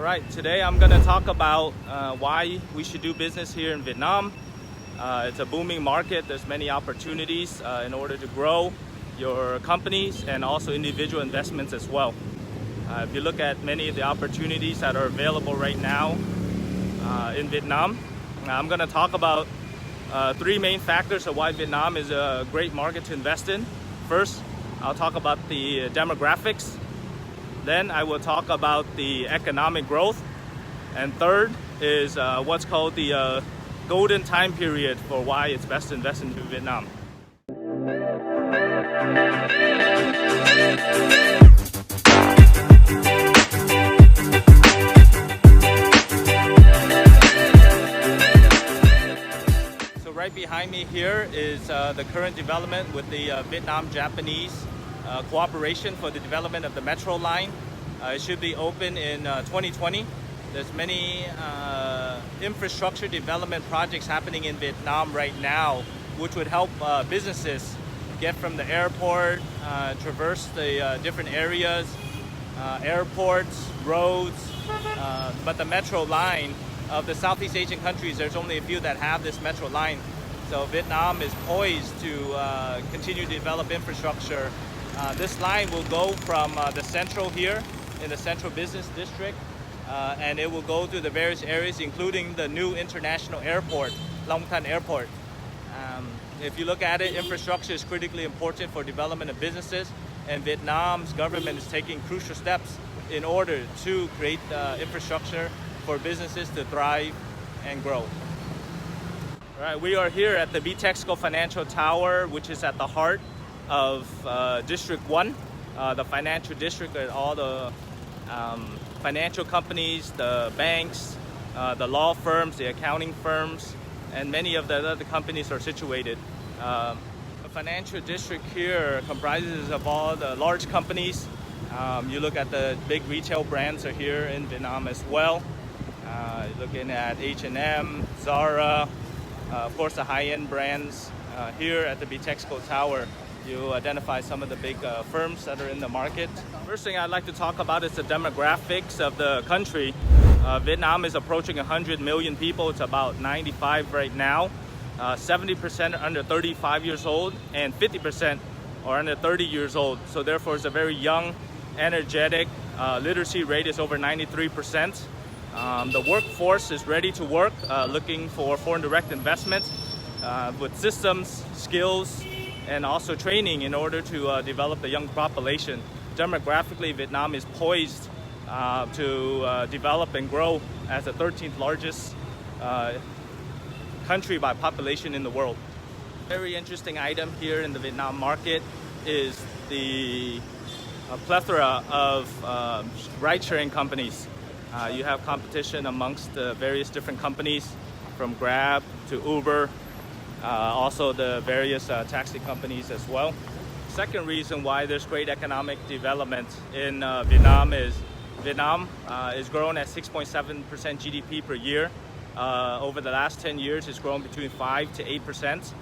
Alright, today I'm going to talk about why we should do business here in Vietnam. It's a booming market. There's many opportunities in order to grow your companies and also individual investments as well. If you look at many of the opportunities that are available right now in Vietnam, I'm going to talk about three main factors of why Vietnam is a great market to invest in. First, I'll talk about the demographics. Then I will talk about the economic growth. And third is what's called the golden time period for why it's best to invest in Vietnam. So right behind me here is the current development with the Vietnam-Japanese cooperation for the development of the metro line. It should be open in 2020. There's many infrastructure development projects happening in Vietnam right now, which would help businesses get from the airport, traverse the different areas, airports, roads, but the metro line of the Southeast Asian countries, there's only a few that have this metro line. So Vietnam is poised to continue to develop infrastructure. This line will go from the central here in the central business district, and it will go to the various areas, including the new international airport, Long Thanh Airport. If you look at it, infrastructure is critically important for development of businesses, and Vietnam's government is taking crucial steps in order to create infrastructure for businesses to thrive and grow. All right, we are here at the Bitexco Financial Tower, which is at the heart of District 1, the financial district, where all the financial companies, the banks, the law firms, the accounting firms, and many of the other companies are situated. The financial district here comprises of all the large companies. You look at the big retail brands are here in Vietnam as well. Looking at H&M, Zara, of course the high-end brands. Here at the Bitexco Tower, you identify some of the big firms that are in the market. First thing I'd like to talk about is the demographics of the country. Vietnam is approaching 100 million people. It's about 95 right now. 70% are under 35 years old and 50% are under 30 years old. So therefore it's a very young, energetic. Literacy rate is over 93%. The workforce is ready to work, looking for foreign direct investment with systems, skills, and also training in order to develop the young population. Demographically, Vietnam is poised to develop and grow as the 13th largest country by population in the world. Very interesting item here in the Vietnam market is the plethora of ride-sharing companies. You have competition amongst the various different companies, from Grab to Uber, also the various taxi companies as well. Second reason why there's great economic development in Vietnam is growing at 6.7% GDP per year. Over the last 10 years, it's grown between 5 to 8%.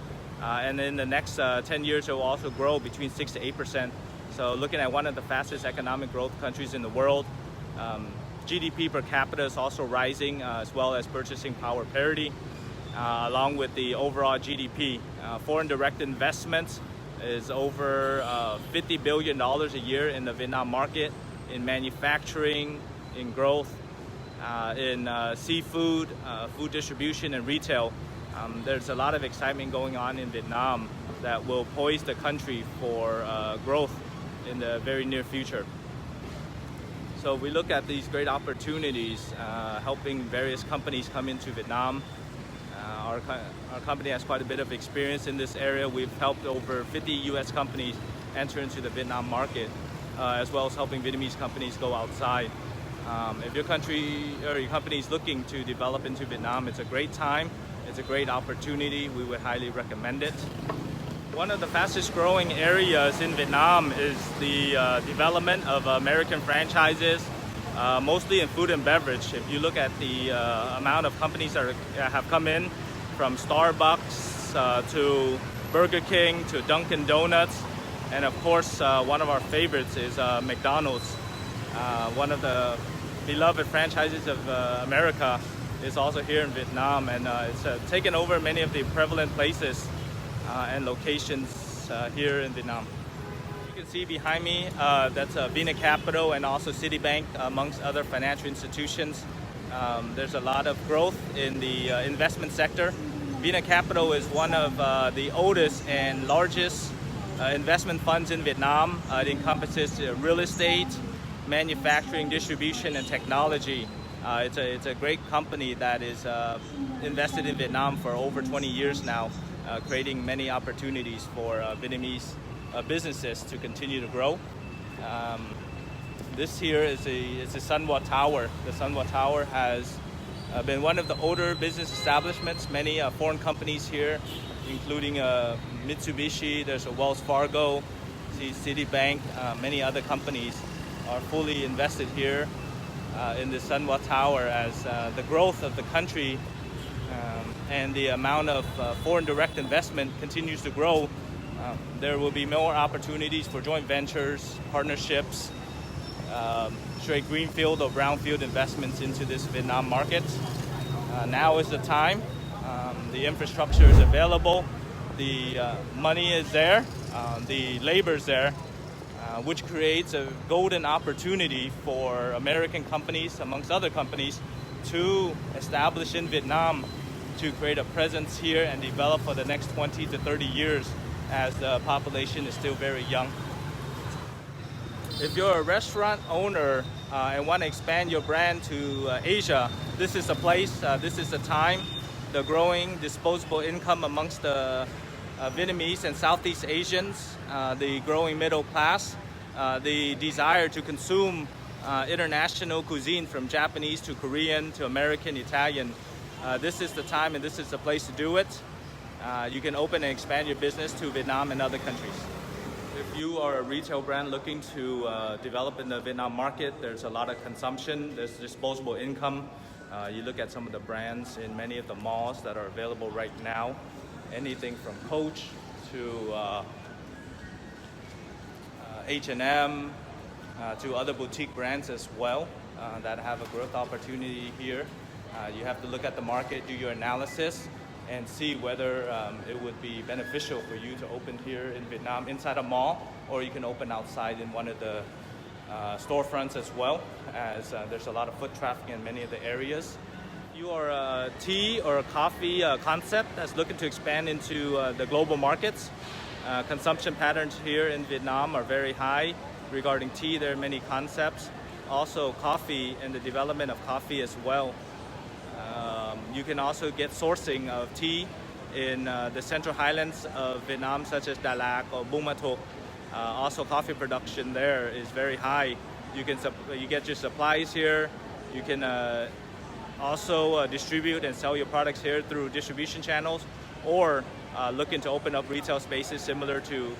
And in the next 10 years, it will also grow between 6 to 8%. So looking at one of the fastest economic growth countries in the world. GDP per capita is also rising, as well as purchasing power parity. Along with the overall GDP. Foreign direct investments is over $50 billion a year in the Vietnam market, in manufacturing, in growth, in seafood, food distribution, and retail. There's a lot of excitement going on in Vietnam that will poise the country for growth in the very near future. So we look at these great opportunities, helping various companies come into Vietnam. Our company has quite a bit of experience in this area. We've helped over 50 U.S. companies enter into the Vietnam market, as well as helping Vietnamese companies go outside. If your country or your company is looking to develop into Vietnam, it's a great time. It's a great opportunity. We would highly recommend it. One of the fastest growing areas in Vietnam is the development of American franchises, mostly in food and beverage. If you look at the amount of companies that have come in, from Starbucks to Burger King to Dunkin' Donuts, and of course one of our favorites is McDonald's. One of the beloved franchises of America is also here in Vietnam, and it's taken over many of the prevalent places and locations here in Vietnam. You can see behind me that's Vena Capital and also Citibank, amongst other financial institutions. There's a lot of growth in the investment sector. Vena Capital is one of the oldest and largest investment funds in Vietnam. It encompasses real estate, manufacturing, distribution, and technology. It's a great company that is invested in Vietnam for over 20 years now, creating many opportunities for Vietnamese businesses to continue to grow. This here is a Sun Wat Tower. The Sun Wat Tower has been one of the older business establishments. Many foreign companies here, including Mitsubishi, there's a Wells Fargo, Citibank, many other companies are fully invested here in the Sun Wat Tower. As the growth of the country and the amount of foreign direct investment continues to grow, there will be more opportunities for joint ventures, partnerships, straight greenfield or brownfield investments into this Vietnam market. Now is the time. The infrastructure is available, the money is there, the labor is there, which creates a golden opportunity for American companies, amongst other companies, to establish in Vietnam, to create a presence here and develop for the next 20 to 30 years, as the population is still very young. If you're a restaurant owner and want to expand your brand to Asia, this is the place, this is the time. The growing disposable income amongst the Vietnamese and Southeast Asians, the growing middle class, the desire to consume international cuisine from Japanese to Korean to American, Italian. This is the time and this is the place to do it. You can open and expand your business to Vietnam and other countries. If you are a retail brand looking to develop in the Vietnam market, there's a lot of consumption, there's disposable income. You look at some of the brands in many of the malls that are available right now. Anything from Coach to H&M to other boutique brands as well that have a growth opportunity here. You have to look at the market, do your analysis, and see whether it would be beneficial for you to open here in Vietnam inside a mall, or you can open outside in one of the storefronts as well, as there's a lot of foot traffic in many of the areas. If you are a tea or a coffee concept that's looking to expand into the global markets, consumption patterns here in Vietnam are very high. Regarding tea, there are many concepts. Also coffee and the development of coffee as well. You can also get sourcing of tea in the central highlands of Vietnam, such as Đà Lạt or Buôn Ma Thuột. Also coffee production there is very high. You get your supplies here. You can also distribute and sell your products here through distribution channels, or looking to open up retail spaces similar to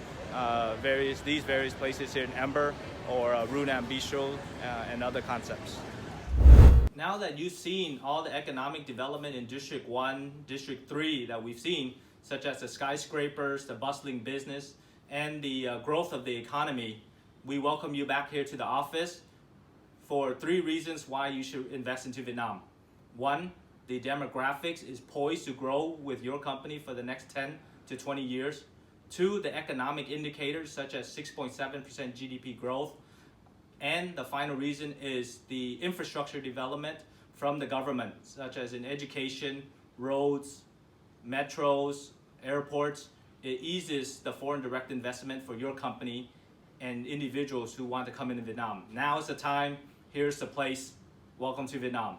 these various places here in Amber or Runam Bistro and other concepts. Now that you've seen all the economic development in District 1, District 3 that we've seen, such as the skyscrapers, the bustling business, and the growth of the economy, we welcome you back here to the office for 3 reasons why you should invest into Vietnam. 1, the demographics is poised to grow with your company for the next 10 to 20 years. 2, the economic indicators such as 6.7% GDP growth. And the final reason is the infrastructure development from the government, such as in education, roads, metros, airports. It eases the foreign direct investment for your company and individuals who want to come into Vietnam. Now is the time. Here's the place. Welcome to Vietnam.